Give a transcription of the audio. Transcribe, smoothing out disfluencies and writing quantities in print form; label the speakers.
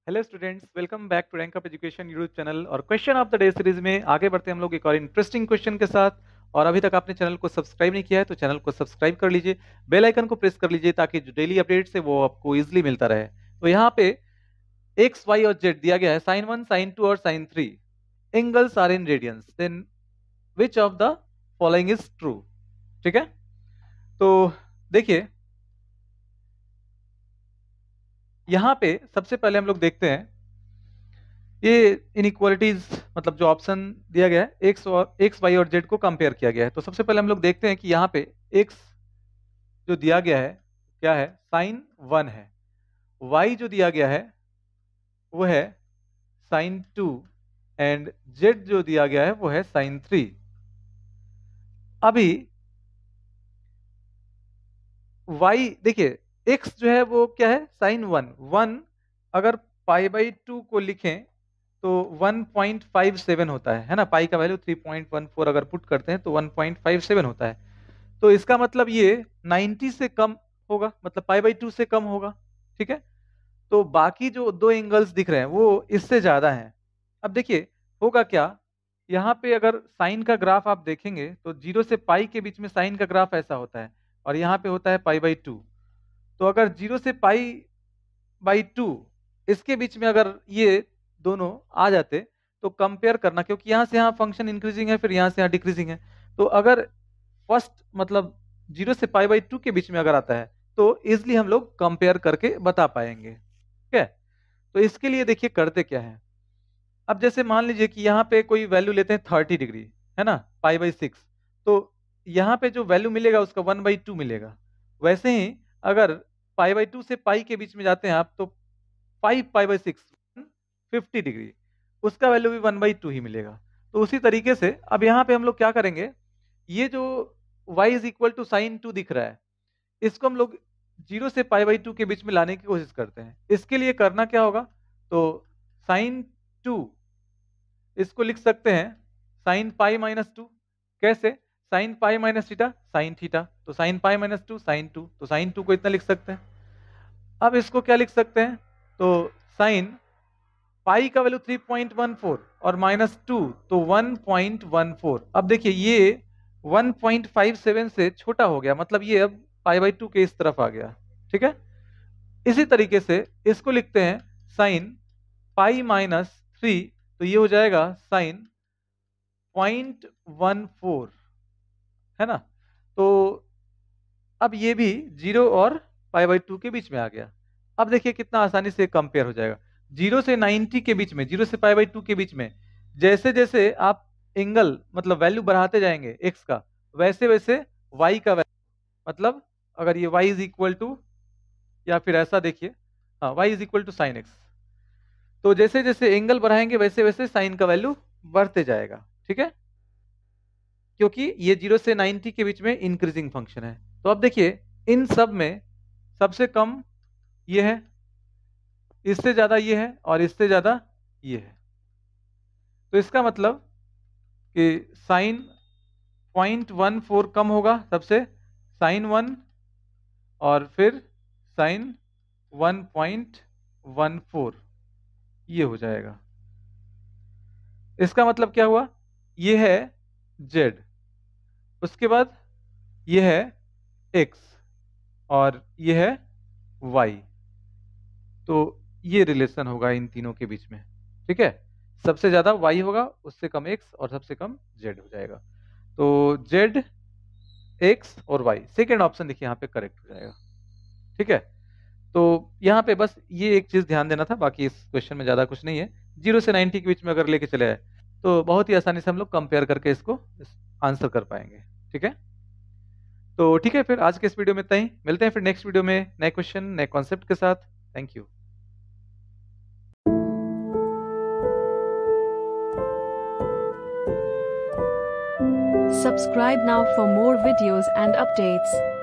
Speaker 1: Hello students, welcome back to Rank Up Education YouTube channel. और question of the day series में आगे बढ़ते हैं हम लोग एक और इंटरेस्टिंग क्वेश्चन के साथ। और अभी तक आपने चैनल को सब्सक्राइब नहीं किया है तो चैनल को सब्सक्राइब कर लीजिए, बेल आइकन को प्रेस कर लीजिए ताकि जो डेली अपडेट्स है वो आपको इजीली मिलता रहे। तो यहाँ पे एक्स वाई और जेड दिया गया है, साइन 1, साइन 2 और sine 3 angles are in radians, then which of the following is true. ठीक है, तो देखिए यहाँ पे सबसे पहले हम लोग देखते हैं ये इनइक्वालिटीज, मतलब जो ऑप्शन दिया गया है एक्स वाई और जेड को कंपेयर किया गया है। तो सबसे पहले हम लोग देखते हैं कि यहाँ पे एक्स जो दिया गया है क्या है, साइन 1 है। वाई जो दिया गया है वो है साइन 2 एंड जेड जो दिया गया है वो है साइन 3। अभी वाई देखिए, एक्स जो है वो क्या है, साइन 1 अगर पाई बाई 2 को लिखें तो 1.57 होता है ना। पाई का वैल्यू 3.14 अगर पुट करते हैं तो 1.57 होता है। तो इसका मतलब ये 90 से कम होगा, मतलब पाई बाई 2 से कम होगा। ठीक है, तो बाकी जो दो एंगल्स दिख रहे हैं वो इससे ज्यादा हैं। अब देखिए होगा क्या, यहाँ पे अगर साइन का ग्राफ आप देखेंगे तो 0 से पाई के बीच में साइन का ग्राफ ऐसा होता है और यहाँ पे होता है पाई बाई 2। तो अगर 0 से पाई बाई 2 इसके बीच में अगर ये दोनों आ जाते तो कंपेयर करना, क्योंकि यहाँ से यहाँ फंक्शन इंक्रीजिंग है फिर यहाँ से यहाँ डिक्रीजिंग है। तो अगर फर्स्ट मतलब 0 से पाई बाई 2 के बीच में अगर आता है तो इजिली हम लोग कंपेयर करके बता पाएंगे। ठीक है, तो इसके लिए देखिए करते क्या है। अब जैसे मान लीजिए कि यहाँ पे कोई वैल्यू लेते हैं 30 डिग्री, है ना, पाई बाई 6। तो यहाँ पे जो वैल्यू मिलेगा उसका 1/2 मिलेगा। वैसे ही अगर पाई बाई 2 से पाई के बीच में जाते हैं आप तो 5 पाई बाई 6 50 डिग्री, उसका वैल्यू भी 1/2 ही मिलेगा। तो उसी तरीके से अब यहाँ पे हम लोग क्या करेंगे, ये जो y is equal to sine 2 दिख रहा है इसको हम लोग 0 से पाई बाई 2 के बीच में लाने की कोशिश करते हैं। इसके लिए करना क्या होगा, तो साइन 2 इसको लिख सकते हैं साइन पाई माइनस 2। कैसे, sine pi minus theta sine theta, तो साइन पाई माइनस 2 साइन 2, तो साइन 2 को इतना लिख सकते हैं। अब इसको क्या लिख सकते हैं, तो साइन पाई का वैल्यू 3.14 और माइनस 2 तो 1.14। अब देखिए ये 1.57 से छोटा हो गया, मतलब ये अब पाई बाई 2 के इस तरफ आ गया। ठीक है, इसी तरीके से इसको लिखते हैं साइन पाई माइनस 3, तो ये हो जाएगा साइन 0.14, है ना। तो अब ये भी 0 और पाई बाई 2 के बीच में आ गया। अब देखिए कितना आसानी से कंपेयर हो जाएगा। 0 से 90 के बीच में, 0 से पाई बाई 2 के बीच में जैसे जैसे आप एंगल मतलब वैल्यू बढ़ाते जाएंगे एक्स का, वैसे वैसे वाई का वैल्यू, मतलब अगर ये y इज इक्वल टू, या फिर ऐसा देखिए, हाँ y is equal to sine X, तो जैसे जैसे एंगल बढ़ाएंगे वैसे वैसे साइन का वैल्यू बढ़ते जाएगा। ठीक है, क्योंकि ये 0 से 90 के बीच में इंक्रीजिंग फंक्शन है। तो अब देखिए इन सब में सबसे कम ये है, इससे ज्यादा ये है और इससे ज्यादा ये है। तो इसका मतलब कि साइन 0.14 कम होगा सबसे, साइन 1 और फिर साइन 1.14 ये हो जाएगा। इसका मतलब क्या हुआ, ये है z, उसके बाद ये है x और ये है y। तो ये रिलेशन होगा इन तीनों के बीच में। ठीक है, सबसे ज्यादा y होगा, उससे कम x और सबसे कम z हो जाएगा। तो z, x और y, सेकेंड ऑप्शन देखिए यहाँ पे करेक्ट हो जाएगा। ठीक है, तो यहाँ पे बस ये एक चीज ध्यान देना था, बाकी इस क्वेश्चन में ज्यादा कुछ नहीं है। 0 से 90 के बीच में अगर लेके चले आए तो बहुत ही आसानी से हम लोग कंपेयर करके इसको आंसर कर पाएंगे। ठीक है, तो ठीक है, फिर आज के इस वीडियो में इतना ही। मिलते हैं फिर नेक्स्ट वीडियो में नए क्वेश्चन नए कॉन्सेप्ट के साथ। Thank you.
Speaker 2: Subscribe now for more videos and updates.